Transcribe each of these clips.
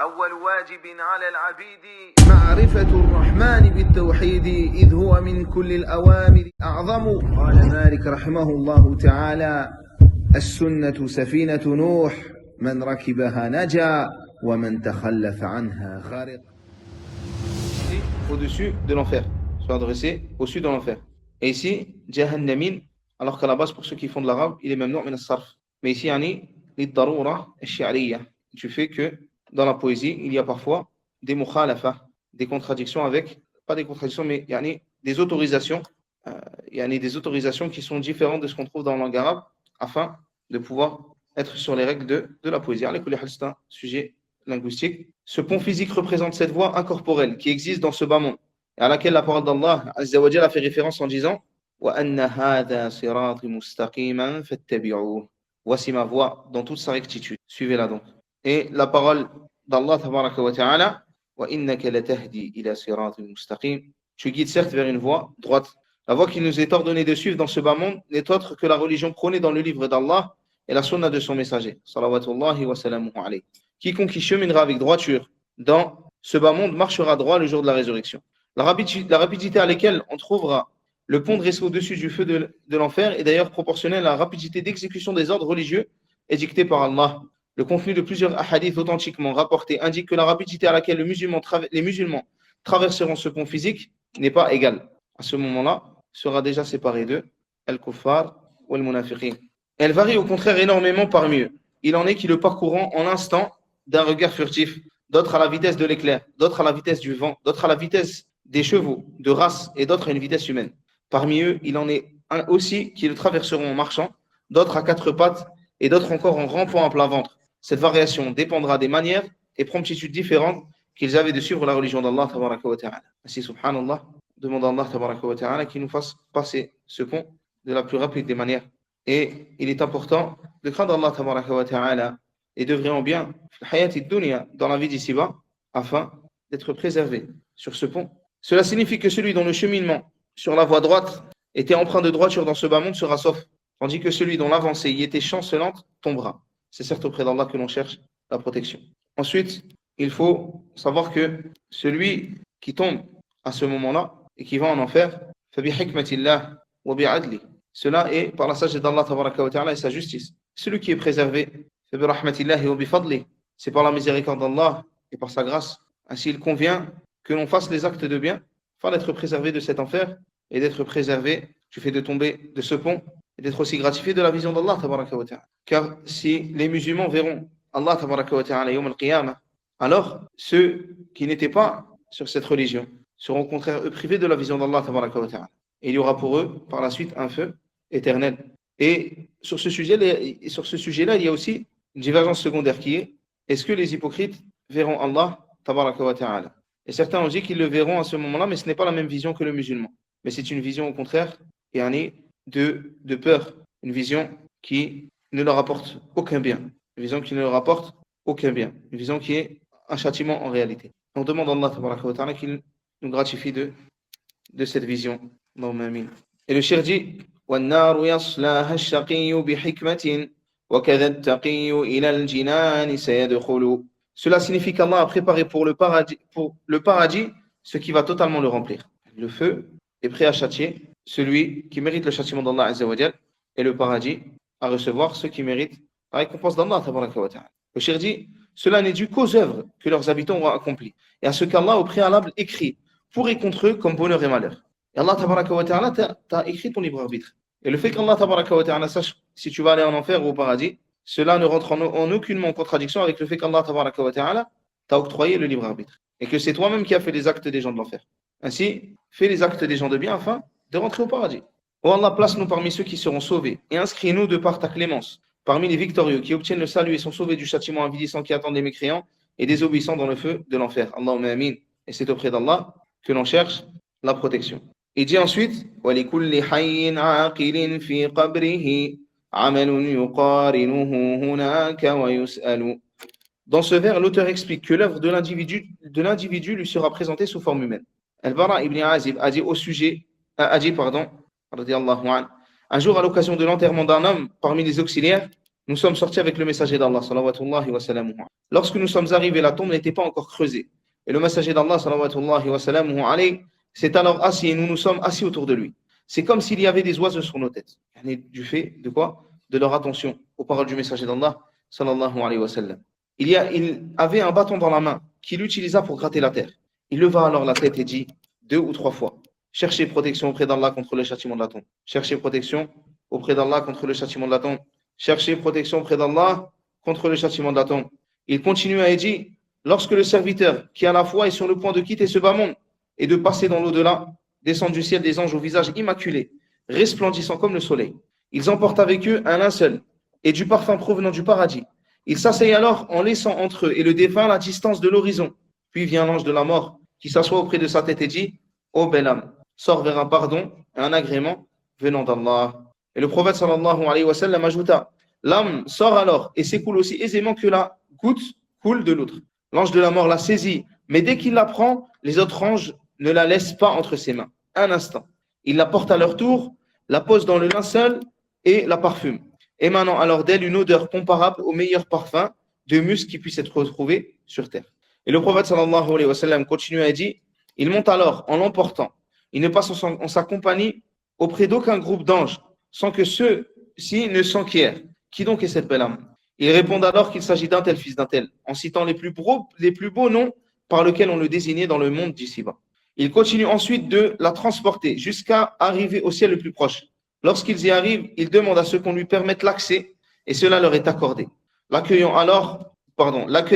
أول واجب على العبيد معرفة الرحمن بالتوحيد إذ هو من كل الأوامر أعظم. قال مالك رحمه الله تعالى: السنة سفينة نوح من ركبها نجا ومن تخلف عنها غرق. Au-dessus de l'enfer, soit adressé au-dessus de l'enfer. Et ici, Jahannamin, alors qu'à la base, pour ceux qui font de l'arabe, il est même non, mais sarf. Mais ici, yani, l'id-daroura al-shi'riyya. Tu fais que dans la poésie, il y a parfois des mukhalafa, des contradictions avec, pas des contradictions, mais yani, des autorisations, yani, des autorisations qui sont différentes de ce qu'on trouve dans la langue arabe, afin de pouvoir être sur les règles de la poésie. C'est un sujet linguistique. Ce pont physique représente cette voie incorporelle qui existe dans ce bas monde, et à laquelle la parole d'Allah Azza wa Jalla a fait référence en disant: وَأَنَّ هَذَا صِرَاطِ مُسْتَقِيمًا فَاتَّبِعُوهُ. Voici ma voie dans toute sa rectitude. Suivez-la donc. Et la parole d'Allah Tabaraka wa Ta'ala: وَإِنَّكَ لَتَهْدِي إِلَى صِرَاطٍ مُسْتَقِيمٍ. Tu guides certes vers une voie droite. La voie qu'il nous est ordonné de suivre dans ce bas monde n'est autre que la religion prônée dans le livre d'Allah et la sunna de son messager. Salawatullahi wa salamuhu alayhi. Quiconque qui cheminera avec droiture dans ce bas monde marchera droit le jour de la résurrection. La rapidité à laquelle on trouvera le pont dressé au-dessus du feu de l'enfer est d'ailleurs proportionnelle à la rapidité d'exécution des ordres religieux édictés par Allah. Le contenu de plusieurs hadiths authentiquement rapportés indique que la rapidité à laquelle les musulmans traverseront ce pont physique n'est pas égale. À ce moment-là, sera déjà séparé d'eux, al-kuffar ou al-munafiqin. Elle varie au contraire énormément parmi eux. Il en est qui le parcourront en instant d'un regard furtif, d'autres à la vitesse de l'éclair, d'autres à la vitesse du vent, d'autres à la vitesse des chevaux, de race, et d'autres à une vitesse humaine. Parmi eux, il en est un aussi qui le traverseront en marchant, d'autres à quatre pattes, et d'autres encore en rampant à plat ventre. Cette variation dépendra des manières et promptitudes différentes qu'ils avaient de suivre la religion d'Allah tabaraka wa ta'ala. Ainsi, subhanallah, demande à Allah tabaraka wa ta'ala qu'il nous fasse passer ce pont de la plus rapide des manières. Et il est important de craindre Allah tabaraka wa ta'ala et d'œuvrer en bien dans la vie d'ici-bas afin d'être préservé sur ce pont. Cela signifie que celui dont le cheminement sur la voie droite était empreint de droiture dans ce bas monde sera sauf, tandis que celui dont l'avancée y était chancelante tombera. C'est certes auprès d'Allah que l'on cherche la protection. Ensuite, il faut savoir que celui qui tombe à ce moment-là et qui va en enfer, cela est par la sagesse d'Allah tabaraka wa ta'ala et sa justice. Celui qui est préservé, c'est par la miséricorde d'Allah et par sa grâce. Ainsi, il convient que l'on fasse les actes de bien afin d'être préservé de cet enfer et d'être préservé du fait de tomber de ce pont et d'être aussi gratifié de la vision d'Allah tabaraka wa ta'ala. Car si les musulmans verront Allah tabaraka wa ta'ala yawm al-qiyamah, alors ceux qui n'étaient pas sur cette religion seront au contraire eux privés de la vision d'Allah tabaraka wa ta'ala. Et il y aura pour eux par la suite un feu éternel. Et sur ce sujet-là, il y a aussi une divergence secondaire qui est: est-ce que les hypocrites verront Allah tabaraka wa ta'ala? Et certains ont dit qu'ils le verront à ce moment-là, mais ce n'est pas la même vision que le musulman. Mais c'est une vision au contraire de peur, une vision qui ne leur apporte aucun bien, une vision qui ne leur apporte aucun bien, une vision qui est un châtiment en réalité. On demande à Allah tabaraka wa ta'ala qu'il nous gratifie de cette vision. Et le shir dit: وَالنَّارُ يَصْلَاهَا الشَّقِيُّ بِحِكْمَةٍ وَكَذَا التَّقِيُّ إِلَى الْجِنَانِ سَيَدْخُلُ. Cela signifie qu'Allah a préparé pour le paradis ce qui va totalement le remplir. Le feu est prêt à châtier celui qui mérite le châtiment d'Allah Azza wa Jal, et le paradis à recevoir ceux qui méritent la récompense d'Allah tabaraka wa ta'ala. Le shir dit: cela n'est dû qu'aux œuvres que leurs habitants ont accomplies et à ce qu'Allah au préalable écrit pour et contre eux comme bonheur et malheur. Et Allah tabaraka wa ta'ala t'a écrit ton libre arbitre. Et le fait qu'Allah tabaraka wa ta'ala sache si tu vas aller en enfer ou au paradis, cela ne rentre en aucunement contradiction avec le fait qu'Allah tabaraka wa ta'ala t'a octroyé le libre arbitre. Et que c'est toi-même qui as fait les actes des gens de l'enfer. Ainsi, fais les actes des gens de bien afin de rentrer au paradis. Oh Allah, place-nous parmi ceux qui seront sauvés et inscris-nous de par ta clémence parmi les victorieux qui obtiennent le salut et sont sauvés du châtiment avilissant qui attend les mécréants et désobéissants dans le feu de l'enfer. Allahumma amin. Et c'est auprès d'Allah que l'on cherche la protection. Il dit ensuite: وَلِكُلِّ حَيٍّ عَاقِلٍ فِي قَبْرِهِ عَمَلٌ يُقَارِنُهُ هُنَاكَ وَيُسْأَلُ. Dans ce vers, l'auteur explique que l'œuvre de l'individu lui sera présentée sous forme humaine. Al-Bara ibn Azib a dit radiallahu anhu, un jour à l'occasion de l'enterrement d'un homme parmi les auxiliaires, nous sommes sortis avec le messager d'Allah, salawatullahi wa salamuhu. Lorsque nous sommes arrivés, la tombe n'était pas encore creusée. Et le messager d'Allah, salawatullahi wa salamuhu alayhi, s'est alors assis et nous nous sommes assis autour de lui. C'est comme s'il y avait des oiseaux sur nos têtes. Du fait de quoi? De leur attention aux paroles du messager d'Allah, sallallahu alayhi wa sallam. Il avait un bâton dans la main qu'il utilisa pour gratter la terre. Il leva alors la tête et dit 2 ou 3 fois: cherchez protection auprès d'Allah contre le châtiment de la tombe. Cherchez protection auprès d'Allah contre le châtiment de la tombe. Cherchez protection auprès d'Allah contre le châtiment de la tombe. Il continua et dit: lorsque le serviteur, qui à la fois est sur le point de quitter ce bas monde et de passer dans l'au-delà, descend du ciel des anges au visage immaculé, resplendissant comme le soleil. Ils emportent avec eux un linceul et du parfum provenant du paradis. Ils s'asseyent alors en laissant entre eux et le défunt la distance de l'horizon. Puis vient l'ange de la mort qui s'assoit auprès de sa tête et dit: ô belle âme, sors vers un pardon et un agrément venant d'Allah. Et le prophète sallallahu alayhi wa sallam ajouta: l'âme sort alors et s'écoule aussi aisément que la goutte coule de l'autre. L'ange de la mort la saisit, mais dès qu'il la prend, les autres anges ne la laissent pas entre ses mains. Un instant. Ils la portent à leur tour, la posent dans le linceul et la parfument, émanant alors d'elle une odeur comparable au meilleur parfum de musc qui puisse être retrouvé sur terre. Et le prophète sallallahu alayhi wa sallam continue et dit: il monte alors en l'emportant. Il ne passe en sa compagnie auprès d'aucun groupe d'anges, sans que ceux-ci ne s'enquièrent. Qui donc est cette belle âme? Ils répondent alors qu'il s'agit d'un tel fils d'un tel, en citant les plus beaux noms par lesquels on le désignait dans le monde d'ici-bas. Ils continuent ensuite de la transporter jusqu'à arriver au ciel le plus proche. Lorsqu'ils y arrivent, ils demandent à ce qu'on lui permette l'accès, et cela leur est accordé. L'accueillent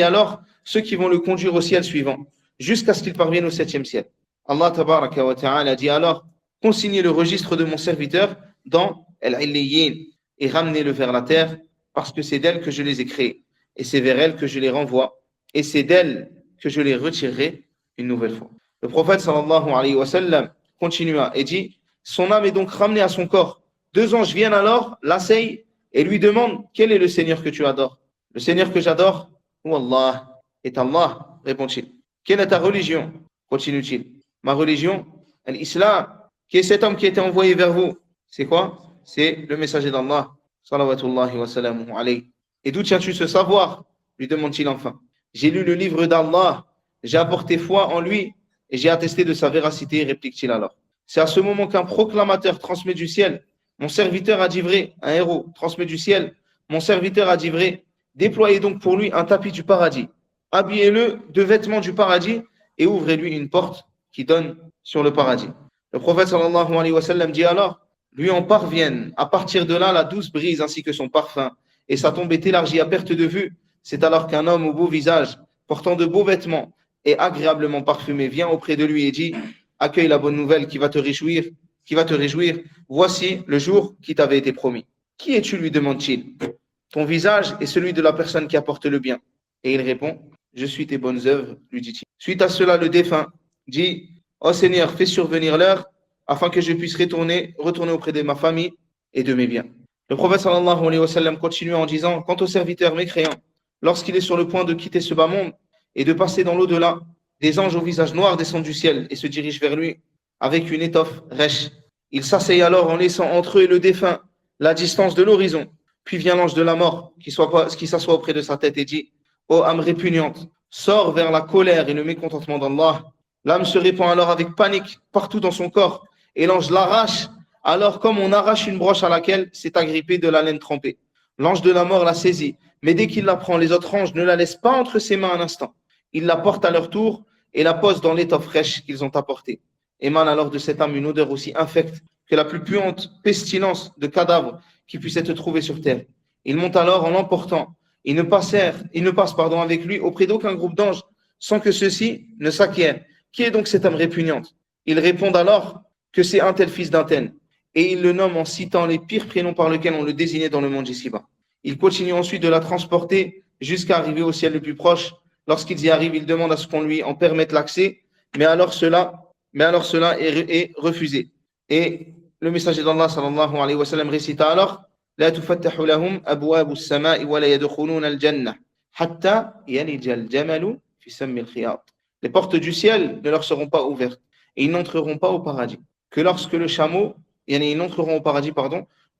alors ceux qui vont le conduire au ciel suivant, jusqu'à ce qu'il parvienne au 7e ciel. Allah tabaraka wa ta'ala dit alors: consignez le registre de mon serviteur dans Al-Illiyin et ramenez-le vers la terre, parce que c'est d'elle que je les ai créés, et c'est vers elle que je les renvoie, et c'est d'elle que je les retirerai une nouvelle fois. Le prophète sallallahu alayhi wa sallam continua et dit: son âme est donc ramenée à son corps. 2 anges viennent alors, l'asseyent et lui demandent: quel est le Seigneur que tu adores? Le Seigneur que j'adore, ou Allah, est Allah, répond-il. Quelle est ta religion? Continue-t-il. Ma religion, l'islam. Qui est cet homme qui a été envoyé vers vous? C'est quoi? C'est le messager d'Allah, salawatullahi wa salamuhu alayhi. Et d'où tiens-tu ce savoir? Lui demande-t-il enfin. J'ai lu le livre d'Allah, j'ai apporté foi en lui et j'ai attesté de sa véracité, réplique-t-il alors. C'est à ce moment qu'un proclamateur transmet du ciel: mon serviteur a dit vrai. Un héros transmet du ciel: mon serviteur a dit vrai. Déployez donc pour lui un tapis du paradis. Habillez-le de vêtements du paradis et ouvrez-lui une porte qui donne sur le paradis. Le prophète sallallahu alayhi wa sallam dit alors: lui en parviennent à partir de là la douce brise ainsi que son parfum, et sa tombe est élargie à perte de vue. C'est alors qu'un homme au beau visage, portant de beaux vêtements et agréablement parfumé, vient auprès de lui et dit: accueille la bonne nouvelle qui va te réjouir. Voici le jour qui t'avait été promis. Qui es-tu? lui demande-t-il. Ton visage est celui de la personne qui apporte le bien. Et il répond: je suis tes bonnes œuvres, lui dit-il. Suite à cela, le défunt dit: ô Seigneur, fais survenir l'heure afin que je puisse retourner auprès de ma famille et de mes biens. Le prophète sallallahu alayhi wa sallam continue en disant: quant au serviteur mécréant, lorsqu'il est sur le point de quitter ce bas monde et de passer dans l'au-delà, des anges au visage noir descendent du ciel et se dirigent vers lui avec une étoffe rêche. Ils s'asseyent alors en laissant entre eux et le défunt la distance de l'horizon. Puis vient l'ange de la mort qui s'assoit auprès de sa tête et dit: ô âme répugnante, sors vers la colère et le mécontentement d'Allah. L'âme se répand alors avec panique partout dans son corps et l'ange l'arrache, alors comme on arrache une broche à laquelle s'est agrippée de la laine trempée. L'ange de la mort la saisit, mais dès qu'il la prend, les autres anges ne la laissent pas entre ses mains un instant. Ils la portent à leur tour et la posent dans l'étoffe fraîche qu'ils ont apportée. Émane alors de cette âme une odeur aussi infecte que la plus puante pestilence de cadavres qui puisse être trouvée sur terre. Il monte alors en l'emportant. Il ne passe avec lui auprès d'aucun groupe d'anges sans que ceux-ci ne s'acquièrent. Qui est donc cette âme répugnante? Ils répondent alors que c'est un tel fils d'un tel. Et ils le nomment en citant les pires prénoms par lesquels on le désignait dans le monde ici-bas. Il continue ensuite de la transporter jusqu'à arriver au ciel le plus proche. Lorsqu'ils y arrivent, ils demandent à ce qu'on lui en permette l'accès, mais alors cela est refusé. Et le messager d'Allah sallallahu alayhi wa sallam récita alors: لا تفتح لهم أبواب السماء ولا يدخلون الجنة حتى يلج الجمل في سم الخياط. Les portes du ciel ne leur seront pas ouvertes et ils n'entreront pas au paradis. Que lorsque le chameau, ils n'entreront au paradis,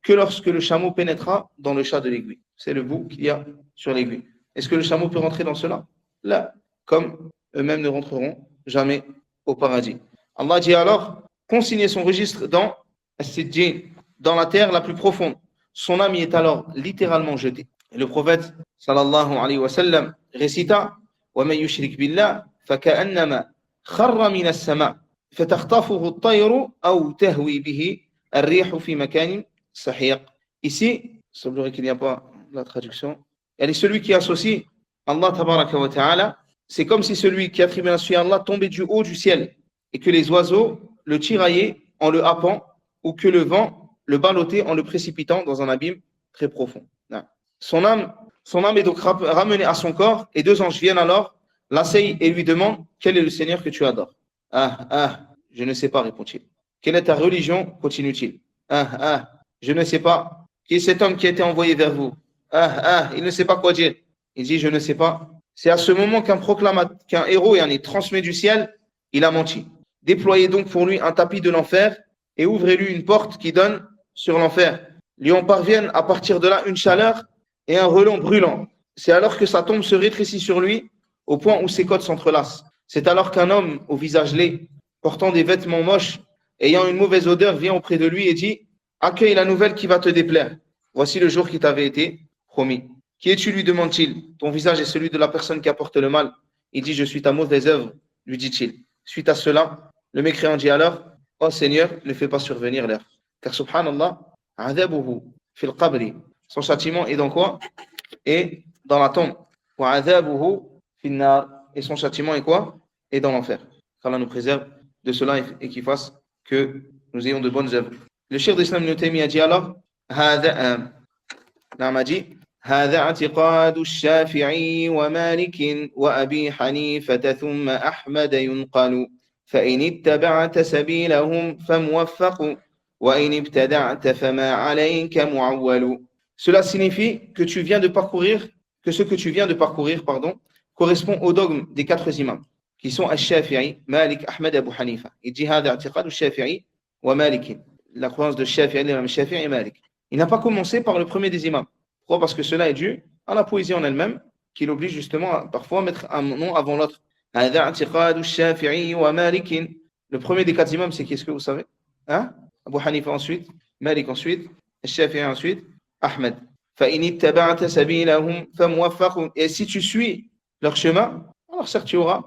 que lorsque le chameau pénétrera dans le chat de l'aiguille. C'est le bout qu'il y a sur l'aiguille. Est-ce que le chameau peut rentrer dans cela? Là, comme eux-mêmes ne rentreront jamais au paradis. Allah dit alors, consignez son registre dans As-Sijjin, dans la terre la plus profonde. Son âme y est alors littéralement jetée. Et le prophète sallallahu alayhi wa sallam récita وَمَنْ يُشْرِكْ بِاللَّهِ فَكَأَنَّمَا خَرَّ مِنَ السَّمَاءِ فَتَخْطَفُهُ الطَّيْرُ أَوْ تَهْوِي بِهِ الرِّيحُ فِي مَكَانٍ سَحِيقٍ. Ici, il semblerait qu'il n'y a pas la traduction. Elle est celui qui associe Allah tabaraka wa ta'ala, c'est comme si celui qui attribue à Allah tombait du haut du ciel et que les oiseaux le tiraillaient en le happant ou que le vent le ballottait en le précipitant dans un abîme très profond. Son âme est donc ramenée à son corps et deux anges viennent alors, l'asseyent et lui demandent quel est le Seigneur que tu adores. Je ne sais pas, répond-il. Quelle est ta religion, continue-t-il. Je ne sais pas. Qui est cet homme qui a été envoyé vers vous? Il ne sait pas quoi dire. Il dit, je ne sais pas. C'est à ce moment qu'un héros transmet du ciel, il a menti. Déployez donc pour lui un tapis de l'enfer et ouvrez-lui une porte qui donne sur l'enfer. Lui en parviennent à partir de là une chaleur et un relent brûlant. C'est alors que sa tombe se rétrécit sur lui au point où ses côtes s'entrelacent. C'est alors qu'un homme au visage laid, portant des vêtements moches, ayant une mauvaise odeur, vient auprès de lui et dit, accueille la nouvelle qui va te déplaire. Voici le jour qui t'avait été promis. Qui es-tu, lui demande-t-il. Ton visage est celui de la personne qui apporte le mal. Il dit, je suis ta mauvaise œuvre, lui dit-il. Suite à cela, le mécréant dit alors, oh Seigneur, ne fais pas survenir l'heure. Car subhanallah, adhabuhu fil qabri. Son châtiment est dans quoi? Et dans la tombe. Wa adhabuhu fil nar. Et son châtiment est quoi? Et dans l'enfer. Qu'Allah nous préserve de cela et qu'il fasse que nous ayons de bonnes œuvres. Le cheikh d'Islam Ibn Taymiyyah a dit alors, هذا اعتقاد الشافعي ومالك وأبي حنيفة ثم أحمد ينقل فإن اتبعت سبيلهم فموفق وإن ابتدعت فما عليك معول. Cela signifie que ce que tu viens de parcourir, correspond au dogme des quatre imams, qui sont Al-Shafi'i, Malik, Ahmed et Abu Hanifa. Il dit هذا اعتقاد الشافعي ومالك. La croyance de Shafi'i, l'imam Shafi'i et Malik. Il n'a pas commencé par le premier des imams. Pourquoi? Parce que cela est dû à la poésie en elle-même, qui l'oblige justement à parfois mettre un nom avant l'autre. Le premier des quatre imams, c'est qui? Est-ce que vous savez? Abu Hanifa ensuite, Malik ensuite, Shafi'i ensuite, Ahmed. Et si tu suis leur chemin, alors certes tu auras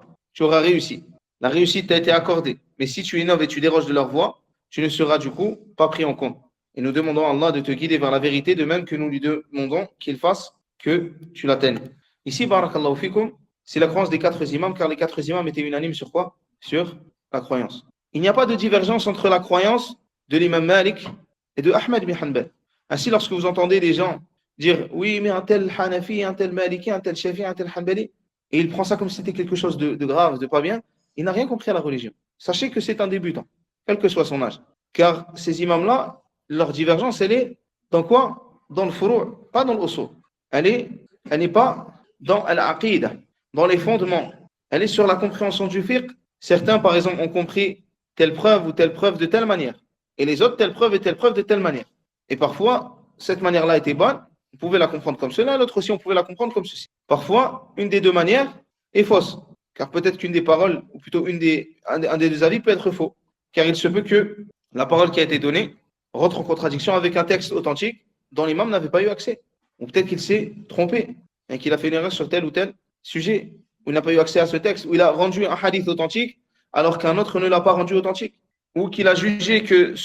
réussi. La réussite t'a été accordée. Mais si tu innoves et tu déroges de leur voie, tu ne seras du coup pas pris en compte. Et nous demandons à Allah de te guider vers la vérité, de même que nous lui demandons qu'il fasse que tu l'atteignes. Ici, barakallahu fikum, c'est la croyance des quatre imams, car les quatre imams étaient unanimes sur quoi? Sur la croyance. Il n'y a pas de divergence entre la croyance de l'imam Malik et de Ahmed bin Hanbal. Ainsi, lorsque vous entendez des gens dire oui, mais un tel Hanafi, un tel Maliki, un tel Shafi'i, un tel Hanbali, et il prend ça comme si c'était quelque chose de grave, de pas bien, il n'a rien compris à la religion. Sachez que c'est un débutant, quel que soit son âge. Car ces imams-là, leur divergence, elle est dans quoi? Dans le furu', pas dans l'usul. Elle n'est pas dans l'aqida, dans les fondements. Elle est sur la compréhension du fiqh. Certains, par exemple, ont compris telle preuve ou telle preuve de telle manière. Et les autres, telle preuve et telle preuve de telle manière. Et parfois, cette manière-là était bonne. On pouvait la comprendre comme cela. L'autre aussi, on pouvait la comprendre comme ceci. Parfois, une des deux manières est fausse. Car peut-être qu'une des paroles, ou plutôt un des deux avis peut être faux. Car il se peut que la parole qui a été donnée rentre en contradiction avec un texte authentique dont l'imam n'avait pas eu accès. Ou peut-être qu'il s'est trompé et qu'il a fait une erreur sur tel ou tel sujet, où il n'a pas eu accès à ce texte, où il a rendu un hadith authentique alors qu'un autre ne l'a pas rendu authentique, ou qu'il a jugé que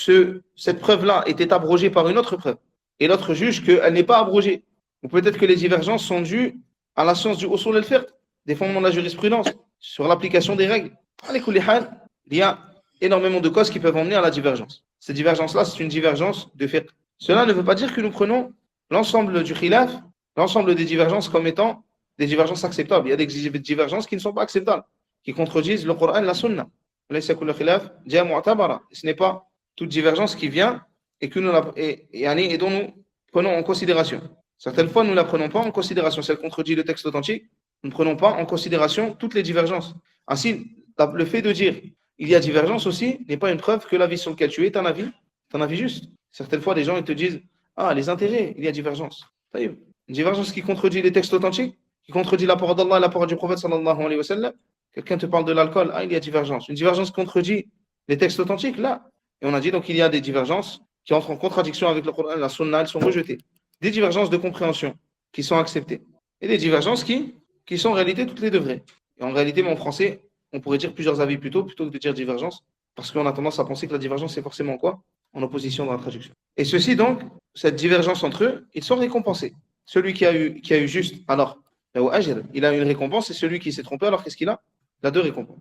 cette preuve-là était abrogée par une autre preuve, et l'autre juge qu'elle n'est pas abrogée. Ou peut-être que les divergences sont dues à la science du usul al-fiqh, des fondements de la jurisprudence, sur l'application des règles. Il y a énormément de causes qui peuvent emmener à la divergence. Cette divergence-là, c'est une divergence de fiqh. Cela ne veut pas dire que nous prenons l'ensemble du khilaf, l'ensemble des divergences comme étant des divergences acceptables. Il y a des divergences qui ne sont pas acceptables, qui contredisent le Coran et la Sunna. Ce n'est pas toute divergence qui vient et dont nous prenons en considération. Certaines fois, nous ne la prenons pas en considération. Si elle contredit le texte authentique, nous ne prenons pas en considération toutes les divergences. Ainsi, le fait de dire il y a divergence aussi n'est pas une preuve que l'avis sur lequel tu es un avis juste. Certaines fois, des gens ils te disent Ah, les intérêts, il y a divergence. Taïb. Une divergence qui contredit les textes authentiques, qui contredit la parole d'Allah et la parole du prophète sallallahu alayhi wa sallam. Quelqu'un te parle de l'alcool, ah, il y a divergence. Une divergence qui contredit les textes authentiques, là. Et on a dit donc qu'il y a des divergences qui entrent en contradiction avec le Coran et la Sunna, elles sont rejetées. Des divergences de compréhension qui sont acceptées. Et des divergences qui sont en réalité toutes les deux vraies. Et en réalité, mais en français, on pourrait dire plusieurs avis plutôt que de dire divergence, parce qu'on a tendance à penser que la divergence, c'est forcément quoi? En opposition dans la traduction. Et ceci donc, cette divergence entre eux, ils sont récompensés. Celui qui a eu juste, alors, il a une récompense, et celui qui s'est trompé, alors qu'est-ce qu'il a? Il a deux récompenses.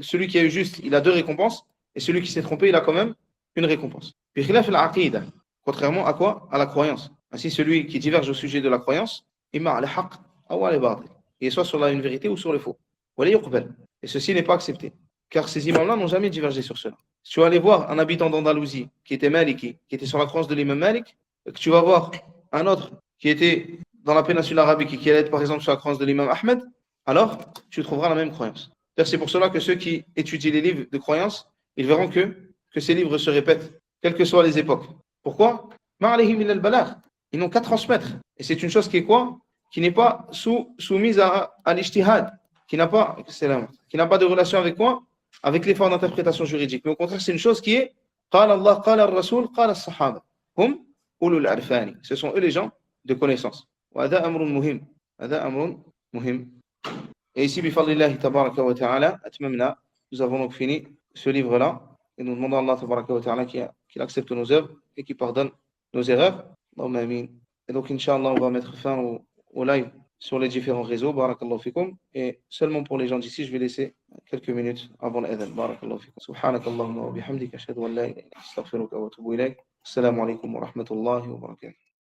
Celui qui a eu juste, il a deux récompenses, et celui qui s'est trompé, il a quand même une récompense. Puis khilaf al-aqida, contrairement à quoi? À la croyance. Ainsi, celui qui diverge au sujet de la croyance, imma al-haq, aw al-batil. Il est soit sur une vérité ou sur le faux. Et ceci n'est pas accepté. Car ces imams-là n'ont jamais divergé sur cela. Si tu vas aller voir un habitant d'Andalousie qui était maliki, qui était sur la croyance de l'imam Malik, et que tu vas voir un autre qui était dans la péninsule arabique et qui allait être par exemple sur la croyance de l'imam Ahmed, alors tu trouveras la même croyance. C'est pour cela que ceux qui étudient les livres de croyance, ils verront que ces livres se répètent, quelles que soient les époques. Pourquoi? Ils n'ont qu'à transmettre. Et c'est une chose qui est quoi? Qui n'est pas soumise à l'ijtihad, qui n'a pas de relation avec quoi? Avec l'effort d'interprétation juridique. Mais au contraire, c'est une chose qui est قال الله قال الرسول قال الصحابة هم أولو العرفان. Ce sont eux les gens de connaissance. وهذا أمر مهم. هذا أمر مهم. Et ici, بفضل تبارك وتعالى أتممنا. Nous avons donc fini ce livre-là. Et nous demandons à Allah تبارك وتعالى qu'il accepte nos œuvres et qu'il pardonne nos erreurs. Allahumma amin. Et donc, Inch'Allah, on va mettre fin au live sur les différents réseaux. Barakallahu fikum. Et seulement pour les gens d'ici, je vais laisser quelques minutes avant l'adhan. Barakallahu fikum. Subhanakallahumma wa bihamdika. Ashhadu an la ilaha illa anta astaghfiruka wa atubu ilayk. Assalamu alaikum wa rahmatullahi wa barakatuh.